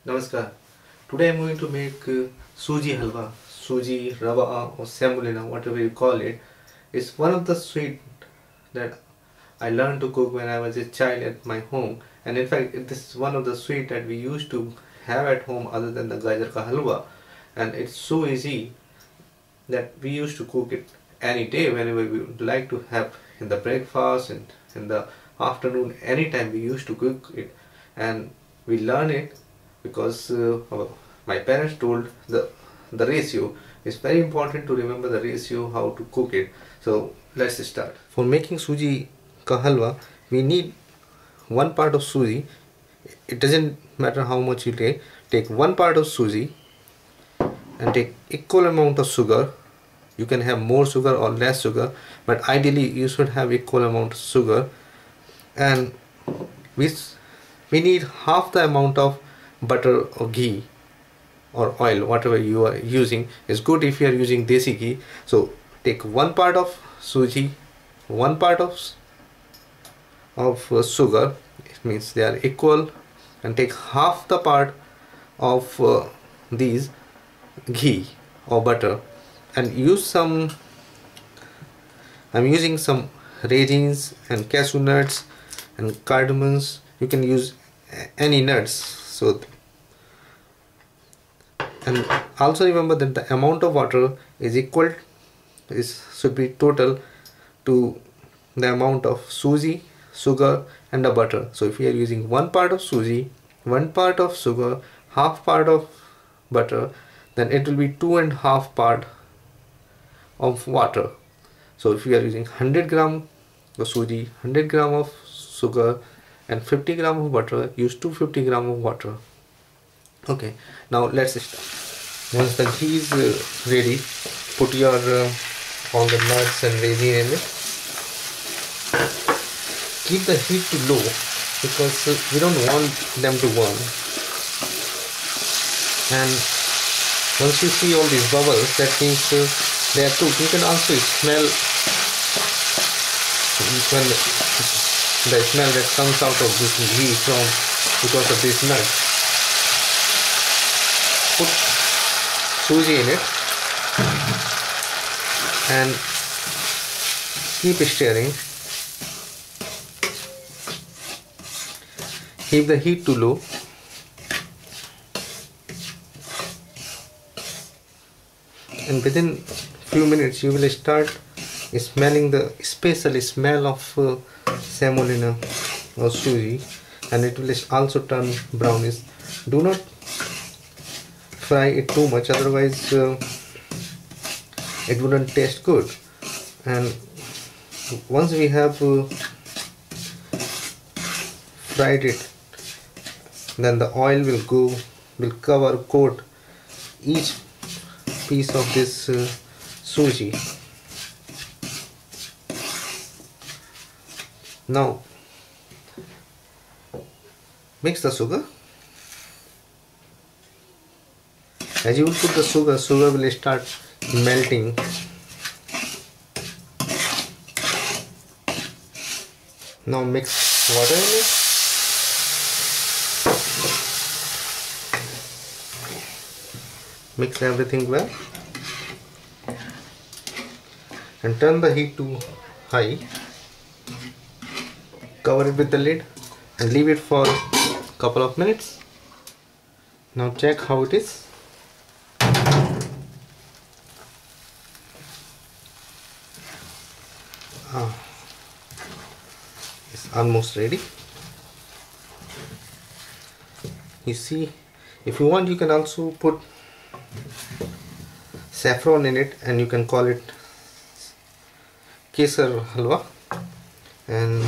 Namaskar. Today I'm going to make Sooji Halva, Sooji, rava or semolina, whatever you call it. It's one of the sweet that I learned to cook when I was a child at my home, and in fact this is one of the sweet that we used to have at home other than the gajar ka halwa, and it's so easy that we used to cook it any day whenever we would like to have in the breakfast and in the afternoon. Anytime we used to cook it, and we learn it because my parents told the ratio. It's very important to remember the ratio, how to cook it. So let's start. For making Sooji ka halwa, we need 1 part of Sooji. It doesn't matter how much you take. Take 1 part of Sooji and take equal amount of sugar. You can have more sugar or less sugar, but ideally you should have equal amount of sugar. And we need half the amount of butter or ghee or oil, whatever you are using is good. If you are using desi ghee, so take 1 part of Sooji, 1 part of sugar, it means they are equal, and take half the part of these ghee or butter, and use some, I'm using some raisins and cashew nuts and cardamoms. You can use any nuts. So, and also remember that the amount of water is equal, should be total to the amount of Sooji, sugar and the butter. So if we are using 1 part of Sooji, 1 part of sugar, half part of butter, then it will be 2.5 part of water. So if we are using 100 gram of Sooji, 100 gram of sugar and 50 gram of butter, use 250 gram of water. Okay, now let's start. Once the ghee is ready, put your all the nuts and raisin in it. Keep the heat to low because we don't want them to burn. And once you see all these bubbles, that means they are cooked. You can also smell when the smell that comes out of this ghee because of this nut. Put Sooji in it and keep stirring. Keep the heat to low. And within few minutes you will start smelling the special smell of semolina or Sooji, and it will also turn brownish. Do not fry it too much, otherwise it wouldn't taste good. And once we have fried it, then the oil will coat each piece of this Sooji. Now mix the sugar. As you will put the sugar will start melting. Now mix water in it. Mix everything well and turn the heat to high. Cover it with the lid and leave it for a couple of minutes. Now check how it is. It's almost ready. You see, if you want, you can also put saffron in it, and you can call it kesar halwa. And